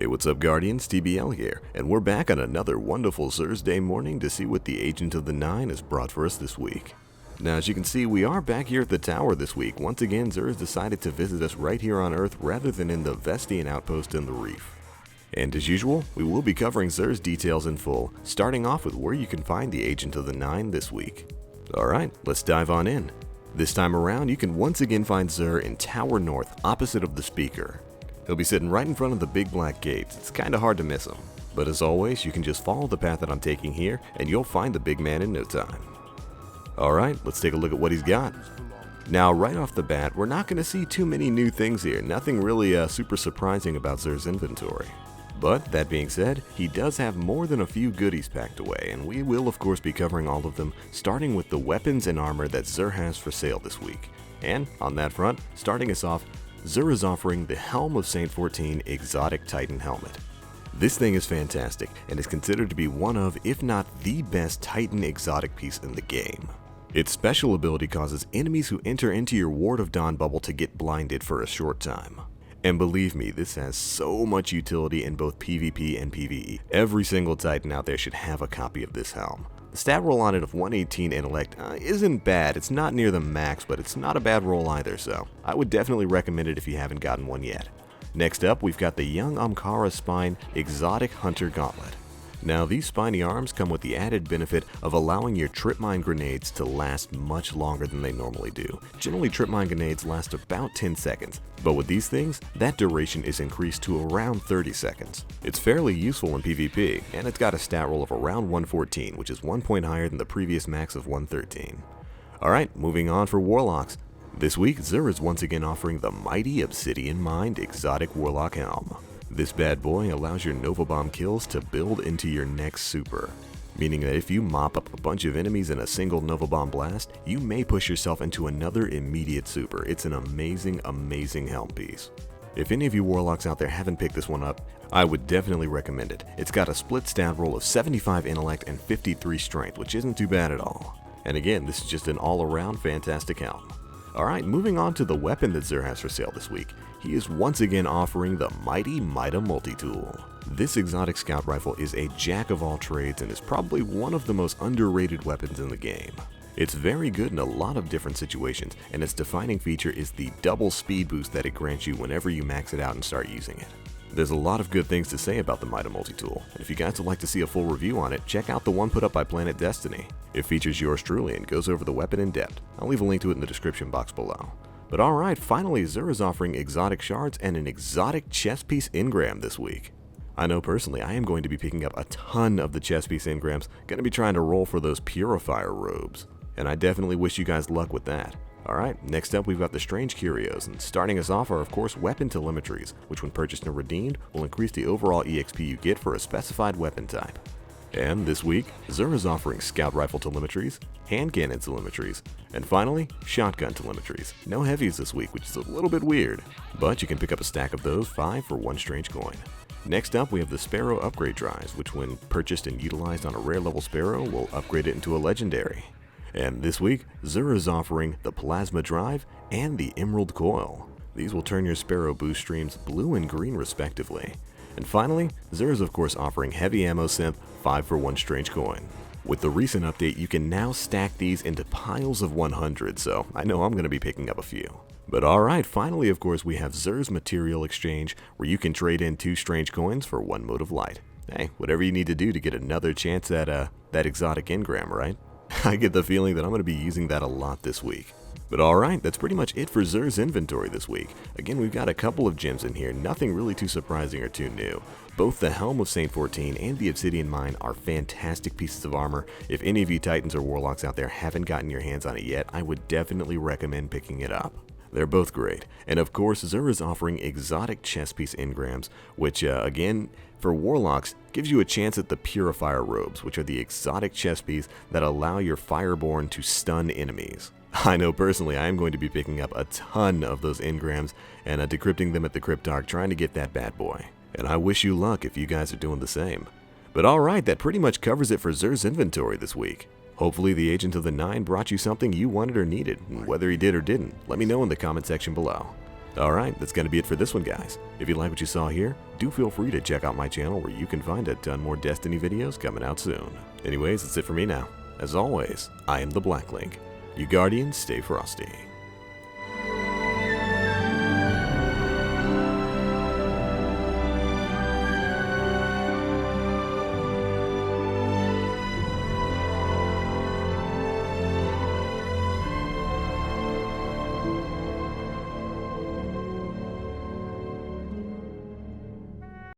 Hey, what's up Guardians, TBL here, and we're back on another wonderful Xursday morning to see what the Agent of the Nine has brought for us this week. Now as you can see, we are back here at the tower this week. Once again, Xur decided to visit us right here on Earth rather than in the Vestian outpost in the Reef. And as usual, we will be covering Xur's details in full, starting off with where you can find the Agent of the Nine this week. Alright, let's dive on in. This time around, you can once again find Xur in Tower North, opposite of the speaker. He'll be sitting right in front of the big black gates. It's kinda hard to miss him. But as always, you can just follow the path that I'm taking here, and you'll find the big man in no time. Alright, let's take a look at what he's got. Now, right off the bat, we're not gonna see too many new things here. Nothing really super surprising about Xur's inventory. But, that being said, he does have more than a few goodies packed away, and we will of course be covering all of them, starting with the weapons and armor that Xur has for sale this week. And, on that front, starting us off, Xur is offering the Helm of Saint-14 Exotic Titan Helmet. This thing is fantastic, and is considered to be one of, if not the best Titan exotic piece in the game. Its special ability causes enemies who enter into your Ward of Dawn bubble to get blinded for a short time. And believe me, this has so much utility in both PvP and PvE. Every single Titan out there should have a copy of this helm. The stat roll on it of 118 intellect isn't bad. It's not near the max, but it's not a bad roll either, so I would definitely recommend it if you haven't gotten one yet. Next up, we've got the Young Ahamkara Spine Exotic Hunter Gauntlet. Now, these spiny arms come with the added benefit of allowing your trip mine grenades to last much longer than they normally do. Generally, trip mine grenades last about 10 seconds, but with these things, that duration is increased to around 30 seconds. It's fairly useful in PvP, and it's got a stat roll of around 114, which is 1 point higher than the previous max of 113. Alright, moving on for Warlocks. This week, Xur is once again offering the mighty Obsidian Mind Exotic Warlock Helm. This bad boy allows your Nova Bomb kills to build into your next super, meaning that if you mop up a bunch of enemies in a single Nova Bomb blast, you may push yourself into another immediate super. It's an amazing, amazing helm piece. If any of you Warlocks out there haven't picked this one up, I would definitely recommend it. It's got a split stat roll of 75 intellect and 53 strength, which isn't too bad at all. And again, this is just an all-around fantastic helm. Alright, moving on to the weapon that Xur has for sale this week. He is once again offering the mighty Mida multi-tool. This exotic scout rifle is a jack of all trades and is probably one of the most underrated weapons in the game. It's very good in a lot of different situations, and its defining feature is the double speed boost that it grants you whenever you max it out and start using it. There's a lot of good things to say about the Mida multi-tool, and if you guys would like to see a full review on it, check out the one put up by Planet Destiny. It features yours truly and goes over the weapon in depth. I'll leave a link to it in the description box below. But alright, finally Xur is offering exotic shards and an exotic chest piece engram this week. I know personally I am going to be picking up a ton of the chest piece engrams, going to be trying to roll for those purifier robes, and I definitely wish you guys luck with that. Alright, next up we've got the Strange Curios, and starting us off are of course weapon telemetries, which when purchased and redeemed will increase the overall EXP you get for a specified weapon type. And this week, Xur is offering scout rifle telemetries, hand cannon telemetries, and finally, shotgun telemetries. No heavies this week, which is a little bit weird, but you can pick up a stack of those, 5 for 1 strange coin. Next up, we have the Sparrow upgrade drives, which when purchased and utilized on a rare level Sparrow will upgrade it into a legendary. And this week, Xur is offering the Plasma Drive and the Emerald Coil. These will turn your Sparrow boost streams blue and green respectively. And finally, Xur is of course offering Heavy Ammo Synth 5 for 1 strange coin. With the recent update, you can now stack these into piles of 100, so I know I'm going to be picking up a few. But alright, finally of course we have Xur's Material Exchange, where you can trade in 2 strange coins for 1 Mode of Light. Hey, whatever you need to do to get another chance at that exotic engram, right? I get the feeling that I'm going to be using that a lot this week. But alright, that's pretty much it for Xur's inventory this week. Again, we've got a couple of gems in here, nothing really too surprising or too new. Both the Helm of Saint-14 and the Obsidian Mind are fantastic pieces of armor. If any of you Titans or Warlocks out there haven't gotten your hands on it yet, I would definitely recommend picking it up. They're both great. And of course, Xur is offering Exotic Chest Piece Engrams, which again, for Warlocks, gives you a chance at the Purifier Robes, which are the exotic chest piece that allow your Fireborn to stun enemies. I know personally I am going to be picking up a ton of those engrams and decrypting them at the Cryptarch, trying to get that bad boy. And I wish you luck if you guys are doing the same. But alright, that pretty much covers it for Xur's inventory this week. Hopefully the Agent of the Nine brought you something you wanted or needed, and whether he did or didn't, let me know in the comment section below. Alright, that's going to be it for this one, guys. If you like what you saw here, do feel free to check out my channel where you can find a ton more Destiny videos coming out soon. Anyways, that's it for me now. As always, I am the Black Link. You Guardians, stay frosty.